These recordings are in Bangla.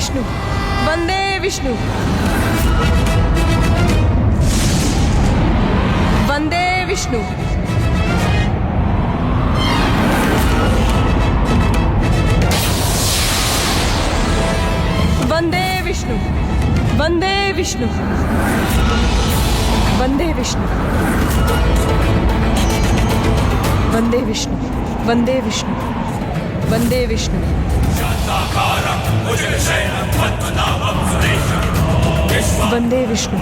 विष्णु वंदे विष्णु वंदे विष्णु वंदे विष्णु वंदे विष्णु वंदे विष्णु वंदे विष्णु वंदे विष्णु वंदे विष्णु वंदे विष्णु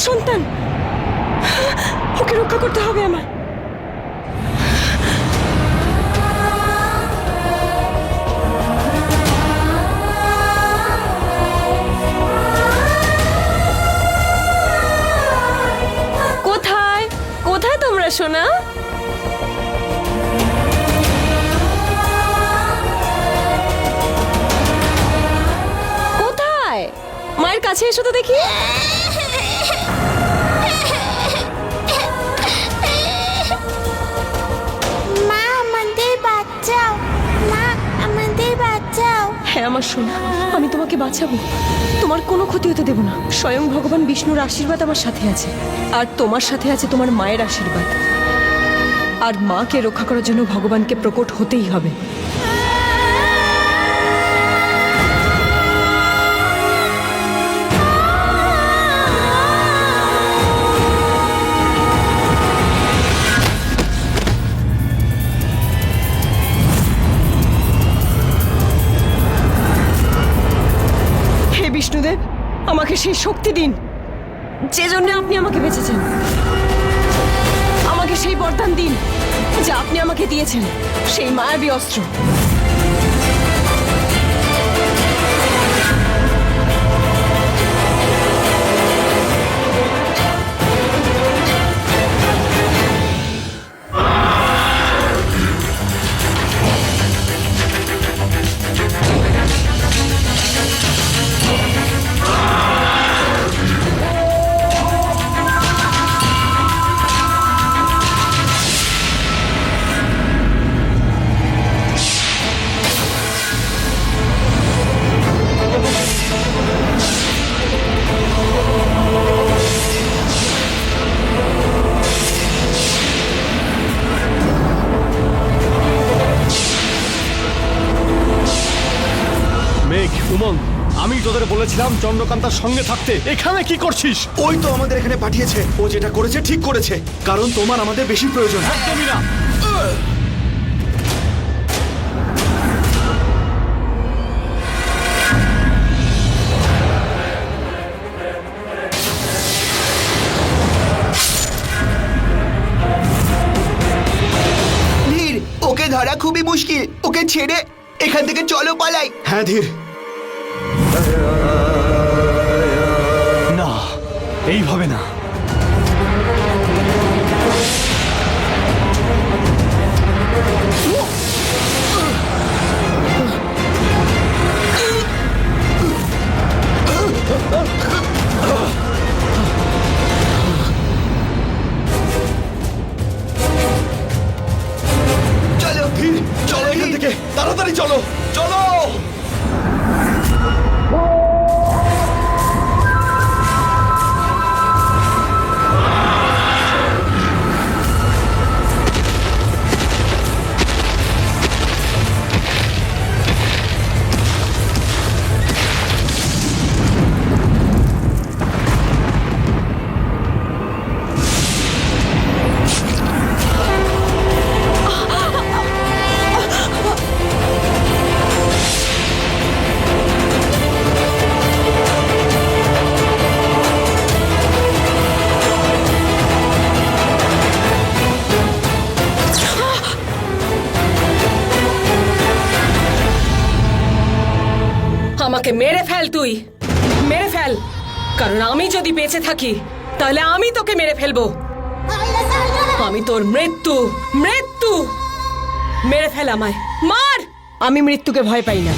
সন্তান ওকে রক্ষা করতে হবে আমার কোথায় কোথায় তোমরা সোনা কোথায় মায়ের কাছে এসো তো দেখি হ্যাঁ আমার সোনা আমি তোমাকে বাঁচাবো তোমার কোনো ক্ষতি হতে দেব না স্বয়ং ভগবান বিষ্ণুর আশীর্বাদ আমার সাথে আছে আর তোমার সাথে আছে তোমার মায়ের আশীর্বাদ আর মাকে রক্ষা করার জন্য ভগবানকে প্রকট হতেই হবে বিষ্ণুদেব আমাকে সেই শক্তি দিন যে জন্য আপনি আমাকে বেঁচেছেন আমাকে সেই বরদান দিন যা আপনি আমাকে দিয়েছেন সেই মায়াবী অস্ত্র উমং আমি তোদের বলেছিলাম চন্দ্রকান্তার সঙ্গে থাকতে এখানে কি করছিস ওই তো আমাদের এখানে পাঠিয়েছে ও যেটা করেছে ঠিক করেছে কারণ তোমার আমাদের বেশি প্রয়োজন একদমই না ধীর ওকে ধরা খুবই মুশকিল ওকে ছেড়ে এখান থেকে চলো পালাই হ্যাঁ ধীর না এইভাবে না যদি বেঁচে থাকি তাহলে আমি তোকে মেরে ফেলবো। আমি তোর মৃত্যু মৃত্যু মেরে ফেল, আমায় মার। আমি মৃত্যুকে ভয় পাই না,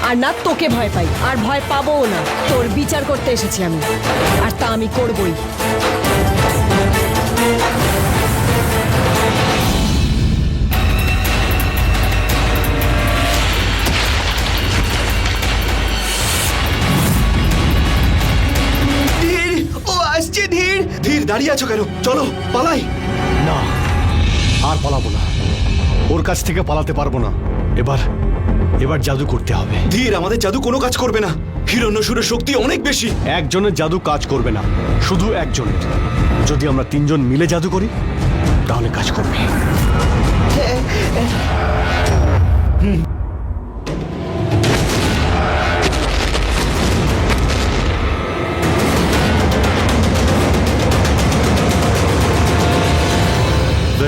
আর না তোকে ভয় পাই, আর ভয় পাবোও না। তোর বিচার করতে এসেছি আমি, আর তা আমি করবই। ধীর, ও আসছে। ধীর ধীর, দাঁড়িয়ে আছো কেন? চলো পালাই। না, আর পালাবো না। ওর কাছ থেকে পালাতে পারবো না। এবার জাদু করতে হবে। ধীর, আমাদের জাদু কোনো কাজ করবে না। হিরণ্যসুরের শক্তি অনেক বেশি। একজনের জাদু কাজ করবে না, শুধু একজনের। যদি আমরা তিনজন মিলে জাদু করি তাহলে কাজ করবে।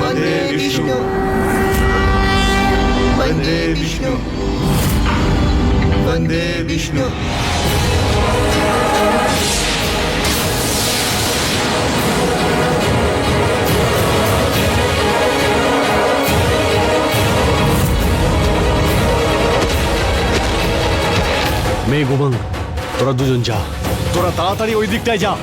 বন্দে বিষ্ণু, বন্দে বিষ্ণু, বন্দে বিষ্ণু। মেয়ে গোমাং, তোরা দুজন যা। তোরা তাড়াতাড়ি ওই দিকটায় যা।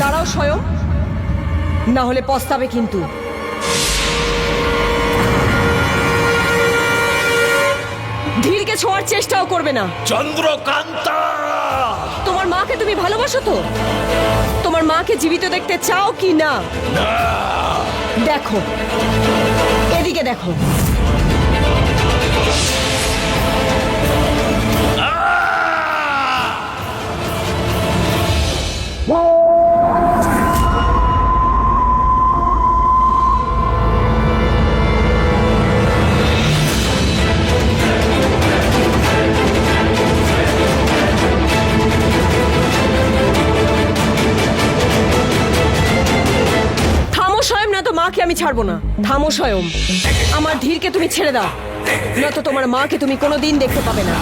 দাঁড়াও স্বয়ং, না হলে পস্তাবে কিন্তু। ধীরকে ছোঁয়ার চেষ্টাও করবে না। চন্দ্রকান্তা, তোমার মাকে তুমি ভালোবাসো তো? তোমার মাকে জীবিত দেখতে চাও কি না? দেখো, এদিকে দেখো। মাকে আমি ছাড়বো না। থামো স্বয়ং, আমার ধীরকে তুমি ছেড়ে দাও, নয়তো তোমার মাকে তুমি কোনোদিন দেখতে পাবে না।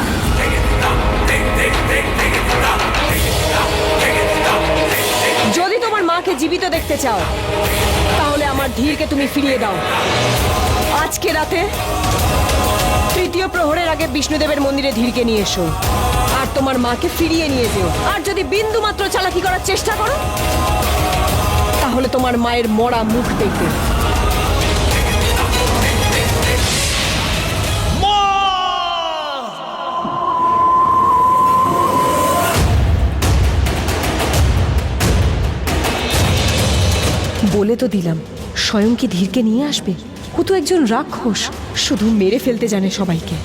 যদি তোমার মাকে জীবিত দেখতে চাও তাহলে আমার ধীরকে তুমি ফিরিয়ে দাও। আজকে রাতে তৃতীয় প্রহরের আগে বিষ্ণুদেবের মন্দিরে ধীরকে নিয়ে এসো, আর তোমার মাকে ফিরিয়ে নিয়ে যেও। আর যদি বিন্দু মাত্র চালাকি করার চেষ্টা করো তাহলে তোমার মায়ের মরা মুখ দেখবে। বলে তো দিলাম, স্বয়ং কি ধীরকে নিয়ে আসবে? ও তো একজন রাক্ষস, শুধু মেরে ফেলতে জানে সবাইকে।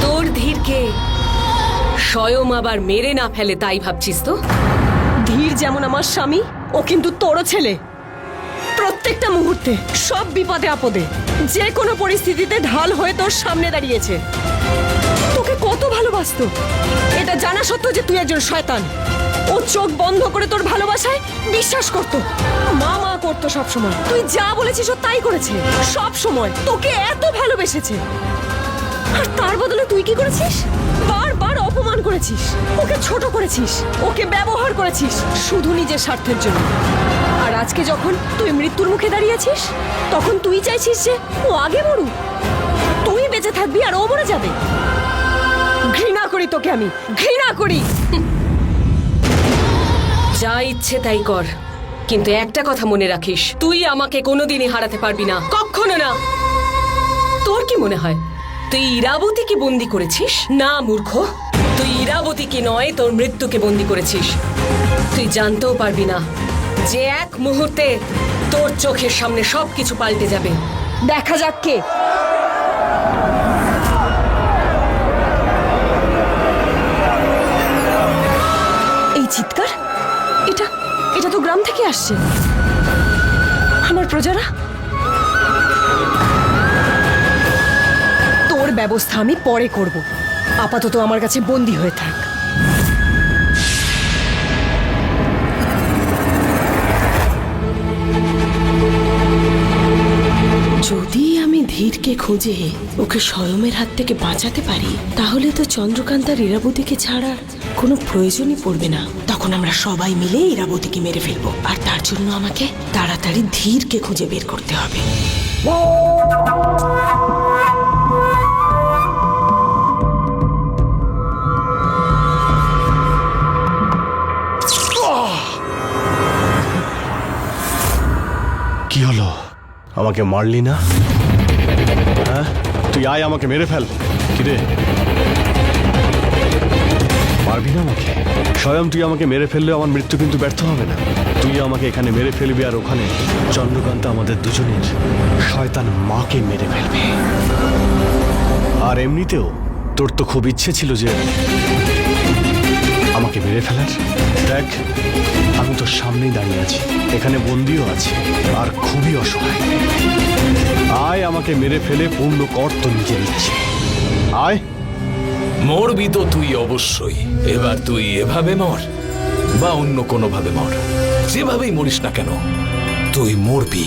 তোর ধীরকে স্বয়ং আবার মেরে না ফেলে তাই ভাবছিস তো? ধীর যেমন আমার স্বামী, ও কিন্তু তোরও ছেলে। প্রত্যেকটা মুহূর্তে, সব বিপদে আপদে, যে কোনো পরিস্থিতিতে ঢাল হয়ে তোর সামনে দাঁড়িয়েছে। তোকে কত ভালোবাসতো, এটা জানা সত্ত্বেও যে তুই একজন শয়তান। ও চোখ বন্ধ করে তোর ভালোবাসায় বিশ্বাস করত, মা মা করতো সব সময়। তুই যা বলেছিস ও তাই করেছে সব সময়। তোকে এত ভালোবেসেছে, আর তার বদলে তুই কি করেছিস? বারবার অপমান করেছিস, ওকে ছোট করেছিস, ওকে ব্যবহার করেছিস শুধু নিজের স্বার্থের জন্য। আর আজকে যখন তুই মৃত্যুর মুখে দাঁড়িয়েছিস, তখন তুই চাইছিস যে ও আগে মরুক, তুই বেঁচে থাকবি আর ও মরে যাবে। ঘৃণা করি তোকে, আমি ঘৃণা করি। যা ইচ্ছে তাই কর, কিন্তু একটা কথা মনে রাখিস, তুই আমাকে কোনোদিনই হারাতে পারবি না, কখনো না। তোর কি মনে হয় তুই ইরাবতীকে বন্দি করেছিস? না মূর্খ, তুই ইরাবতীকে নয়, তোর মৃত্যুকে বন্দি করেছিস। তুই জানতেও পারবি না যে এক মুহূর্তে তোর চোখের সামনে সবকিছু পাল্টে যাবে। দেখা যাক কে। আসছে? আমার প্রজারা? তোর ব্যবস্থা আমি পরে করব, আপাতত আমার কাছে বন্দী হয়ে থাক। যদি আমি ধীরকে খুঁজে ওকে স্বয়মের হাত থেকে বাঁচাতে পারি, তাহলে তো চন্দ্রকান্ত আর ইরাবতীকে ছাড়া কোনো প্রয়োজনই পড়বে না। তখন আমরা সবাই মিলে ইরাবতীকে মেরে ফেলবো, আর তার জন্য আমাকে তাড়াতাড়ি ধীরকে খুঁজে বের করতে হবে। কি হলো? আমাকে মারলি না? হ্যাঁ, তুই আয়, আমাকে মেরে ফেল। কিরে, মারবি না আমাকে? স্বয়ং তুই আমাকে মেরে ফেললেও আমার মৃত্যু কিন্তু ব্যর্থ হবে না। তুই আমাকে এখানে মেরে ফেলবি, আর ওখানে চন্দ্রকান্ত আমাদের দুজনের শয়তান মাকে মেরে ফেলবে। আর এমনিতেও তোর তো খুব ইচ্ছে ছিল যে আমাকে মেরে ফেলার। দেখ, আমি তোর সামনেই দাঁড়িয়ে আছি, এখানে বন্দিও আছি, আর খুবই অসহায়। আয়, আমাকে মেরে ফেলে পূর্ণ কর তো নিজে নিচ্ছে। আয়। মরবি তো তুই অবশ্যই। এবার তুই এভাবে মর বা অন্য কোনো ভাবে মর, যেভাবেই মরিস না কেন তুই মরবি।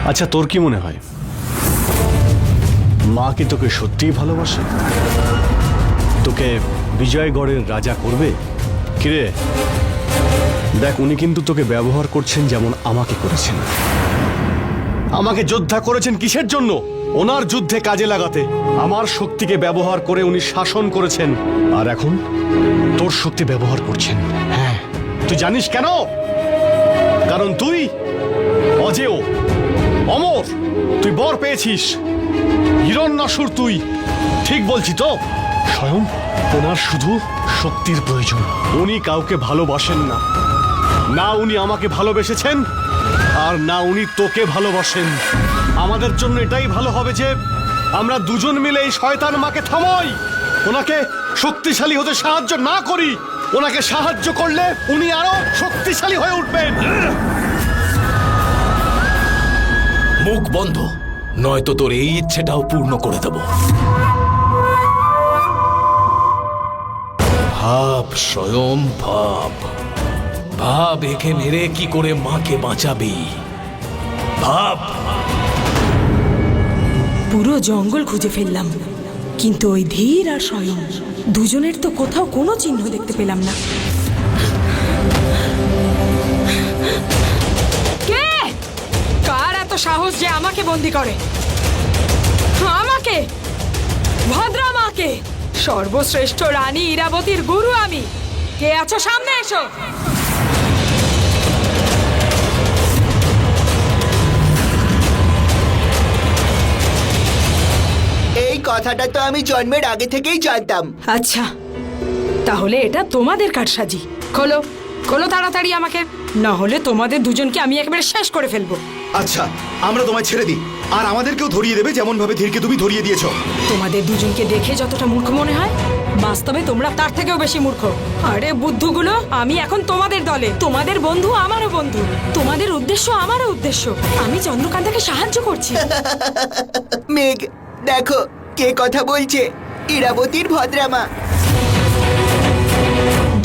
আচ্ছা, তোর কি মনে হয় মা কি তোকে সত্যিই ভালোবাসে? তোকে বিজয়গড়ের রাজা করবে? কিরে, দেখ, উনি কিন্তু তোকে ব্যবহার করছেন যেমন আমাকে করেছেন। আমাকে যোদ্ধা করেছেন কিসের জন্য? ওনার যুদ্ধে কাজে লাগাতে। আমার শক্তিকে ব্যবহার করে উনি শাসন করেছেন, আর এখন তোর শক্তি ব্যবহার করছেন। হ্যাঁ, তুই জানিস কেন? কারণ তুই অজেয়, অমর, তুই বর পেয়েছিস। হিরণ্যাসুর তুই। ঠিক বলছি তো? স্বয়ং ওনার শুধু শক্তির প্রয়োজন। উনি কাউকে ভালোবাসেন না, না উনি আমাকে ভালোবেসেছেন, আর না উনি তোকে ভালোবাসেন। আমাদের জন্য এটাই ভালো হবে যে আমরা দুজন মিলে এই শয়তান মাকে থামাই, ওনাকে শক্তিশালী হতে সাহায্য না করি। ওনাকে সাহায্য করলে উনি আরো শক্তিশালী হয়ে উঠবেন। মুখ বন্ধ, নয়তো তোর এই ইচ্ছেটাও পূর্ণ করে দেব। ভাব স্বয়ং, ভাব ভাব, একে মেরে কি করে মাকে বাঁচাবি। ভাব। পুরো জঙ্গল খুঁজে ফেললাম, কিন্তু ওই ধীর আর স্বয়ং দুজনের তো কোথাও কোনো চিহ্ন দেখতে পেলাম না। কে? কার এত সাহস যে আমাকে বন্দি করে? আমাকে, ভদ্রা মাকে, সর্বশ্রেষ্ঠ রানী ইরাবতীর গুরু আমি। কে আছো সামনে এসো। এই কথাটা তো আমি জন্মের আগে থেকেই জানতাম। আচ্ছা, তাহলে এটা তোমাদের কারসাজি। খোলো খোলো তাড়াতাড়ি আমাকে, না হলে তোমাদের দুজনকে আমি একেবারে শেষ করে ফেলবো। আচ্ছা, আমরা তোমায় ছেড়ে দিই, আর আমাদেরকেও ধরিয়ে দেবে যেমন ভাবে ধীরকে তুমি ধরিয়ে দিয়েছো। তোমাদের দুজনকে দেখে যতটা মূর্খ মনে হয়, বাস্তবে তোমরা তার থেকেও বেশি মূর্খ। আরে বুদ্ধুগুলো, আমি এখন তোমাদের দলে। তোমাদের বন্ধু আমারও বন্ধু, তোমাদের উদ্দেশ্য আমারও উদ্দেশ্য। আমি চন্দ্রকান্তকে সাহায্য করছি। মেঘ, দেখো কে কথা বলছে। ইরাবতীর ভদ্রামা,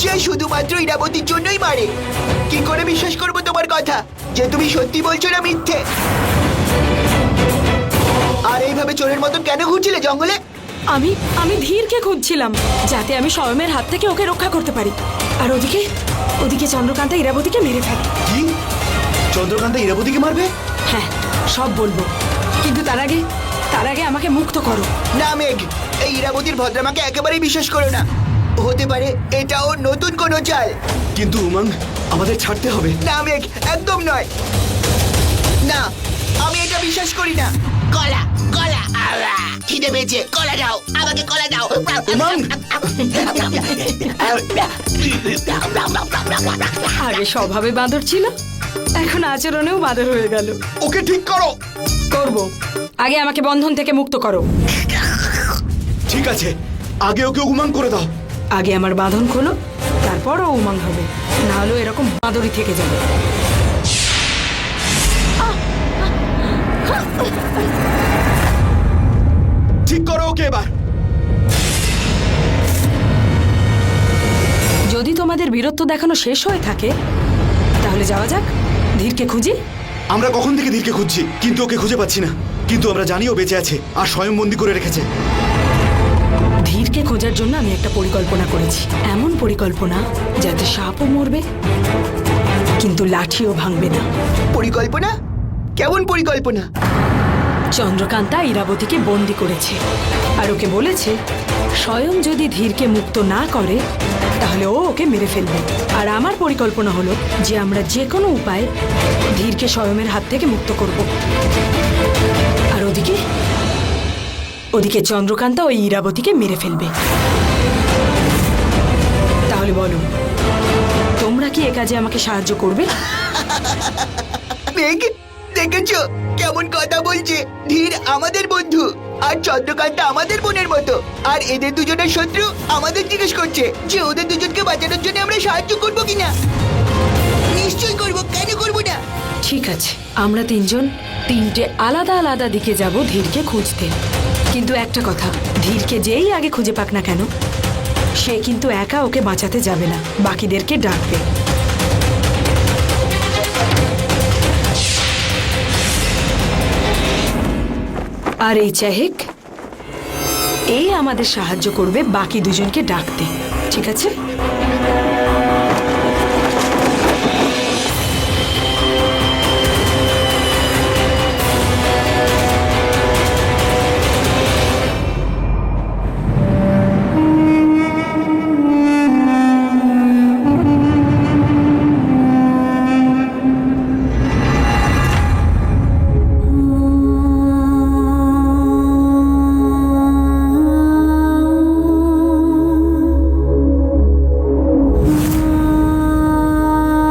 যে শুধুমাত্র ইরাবতীর জন্যই মারে। কি করে বিশ্বাস করবো তোমার কথা যে তুমি সত্যি বলছো না মিথ্যে? আর এইভাবে চোরের মতন কেন ঘুরছিলে জঙ্গলে? আমি ধীরকে খুঁজছিলাম, যাতে আমি স্বয়মের হাত থেকে ওকে রক্ষা করতে পারি। আর ওদিকে চন্দ্রকান্ত ইরাবতীকে মেরে ফেলে। কি? চন্দ্রকান্ত ইরাবতীকে মারবে? হ্যাঁ, সব বলবো, কিন্তু তার আগে আমাকে মুক্ত করো। না মেঘ, এই ইরাবতীর ভদ্রামাকে একেবারেই বিশ্বাস করো না। হতে পারে এটা ওর নতুন কোনো চাল। কিন্তু উমঙ্গ, আমাদের ছাড়তে হবে। না মেঘ, একদম নয়। না, আমি এটা বিশ্বাস করি না। কলা কলা, খিদে পেয়েছে, কলা দাও আমাকে, কলা দাও। উমঙ্গ, আগে স্বভাবে বাঁদর ছিল, এখন আচরণেও বাঁদর হয়ে গেল। ওকে ঠিক করো। করব, আগে আমাকে বন্ধন থেকে মুক্ত করো। ঠিক আছে, আগে ওকে উমঙ্গ করে দাও, আগে আমার বাঁধন খোলো, তারপর ও উমাং হবে, না হলেও এরকম বাঁদরই থেকে যাবে। ঠিক করো ওকে এবার। যদি তোমাদের বীরত্ব দেখানো শেষ হয়ে থাকে তাহলে যাওয়া যাক, ধীরকে খুঁজি। আমরা কখন থেকে ধীরকে খুঁজছি, কিন্তু ওকে খুঁজে পাচ্ছি না। কিন্তু আমরা জানি ও বেঁচে আছে আর স্বয়ং বন্দি করে রেখেছে। ধীরকে খোঁজার জন্য আমি একটা পরিকল্পনা করেছি, এমন পরিকল্পনা যাতে সাপও মরবে কিন্তু লাঠিও ভাঙবে না। পরিকল্পনা? কেমন পরিকল্পনা? চন্দ্রকান্তা ইরাবতীকে বন্দি করেছে আর ওকে বলেছে স্বয়ং যদি ধীরকে মুক্ত না করে তাহলে ও ওকে মেরে ফেলবে। আর আমার পরিকল্পনা হলো যে আমরা যে কোনো উপায়ে ধীরকে স্বয়ংের হাত থেকে মুক্ত করব। আর ওদিকে চন্দ্রকান্তা ওই ইরাবতীকে মেরে ফেলবে। তাহলে বলো, তোমরা কি এ কাজে আমাকে সাহায্য করবে? দেখেছো কেমন কথা বলছে? ধীর আমাদের বন্ধু আর চন্দ্রকান্তা আমাদের বোনের মতো, আর এদের দুজনের শত্রু আমাদের জিজ্ঞেস করছে যে ওদের দুজনকে বাঁচানোর জন্য আমরা সাহায্য করবো কিনা। নিশ্চয়ই করবো, কেন করবো না? ঠিক আছে, আমরা তিনজন তিনটে আলাদা আলাদা দিকে যাব ধীরকে খুঁজতে। কিন্তু একটা কথা, ধীরকে যেই আগে খুঁজে পাক না কেন সে কিন্তু একা ওকে বাঁচাতে যাবে না, বাকিদেরকে ডাকবে। আর এই চেহেক এই আমাদের সাহায্য করবে বাকি দুজনকে ডাকতে, ঠিক আছে?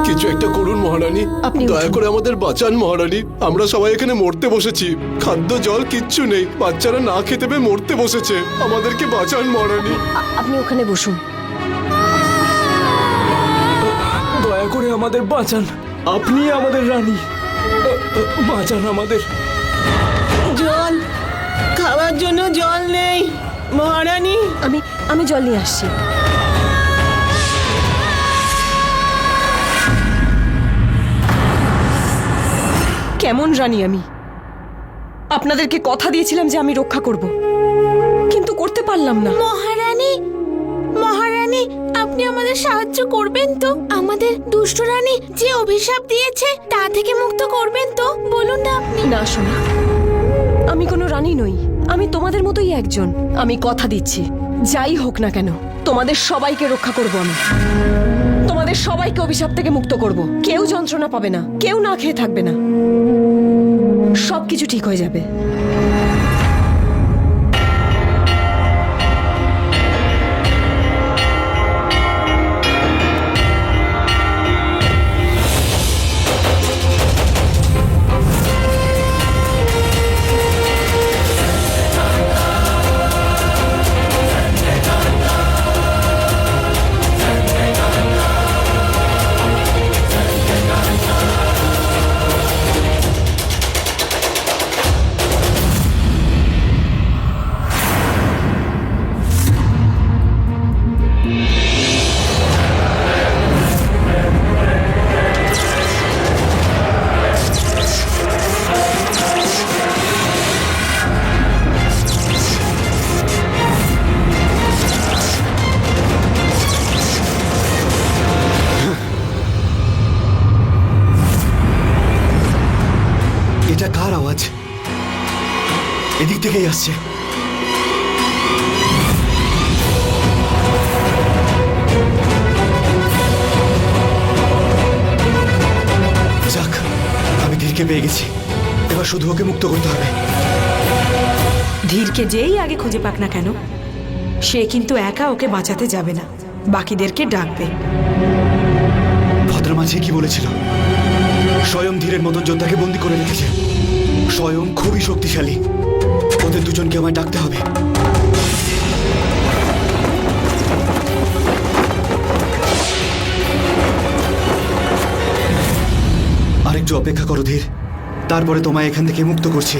কিছু একটা করুন মহারানী, আপনি দয়া উঠুন। করে আমাদের বাঁচান মহারানী। আমরা সবাই এখানে মরতে বসেছি, খাদ্য জল কিচ্ছু নেই, বাচ্চারা না খেতে পেয়ে মরতে বসেছে। আমাদেরকে বাঁচান মহারানী। আপনি ওখানে বসুন। দয়া করে আমাদের বাঁচান, আপনি আমাদের রানী, বাঁচান আমাদের। জল খাওয়ার জন্য জল নেই মহারানী। আমি জল নিয়ে আসছি। কেমন রানী আমি? আপনাদেরকে কথা দিয়েছিলাম যে আমি রক্ষা করব, কিন্তু করতে পারলাম না। মহারানী, মহারানী আপনি আমাদের সাহায্য করবেন তো? আমাদের দুষ্ট রানী যে অভিশাপ দিয়েছে তা থেকে মুক্ত করবেন তো? বলুন না আপনি। না শোনা, আমি কোনো রানী নই, আমি তোমাদের মতোই একজন। আমি কথা দিচ্ছি, যাই হোক না কেন তোমাদের সবাইকে রক্ষা করব আমি। তোমাদের সবাইকে অভিশাপ থেকে মুক্ত করব। কেউ যন্ত্রণা পাবে না, কেউ না খেয়ে থাকবে না, সবকিছু ঠিক হয়ে যাবে। এটা কার আওয়াজ? এদিক থেকেই আসছে। যাক, আমি ধীরকে পেয়ে গেছি, এবার শুধু ওকে মুক্ত করতে হবে। ধীরকে যেই আগে খুঁজে পাক না কেন সে কিন্তু একা ওকে বাঁচাতে যাবে না, বাকিদেরকে ডাকবে। ভদ্রমাঝি কি বলেছিল? স্বয়ং ধীরের মতন যোদ্ধাকে বন্দি করে রেখেছে। স্বয়ং খুবই শক্তিশালী, ওদের দুজনকে আমায় ডাকতে হবে। আরেকটু অপেক্ষা করো ধীর, তারপরে তোমায় এখান থেকে মুক্ত করছি।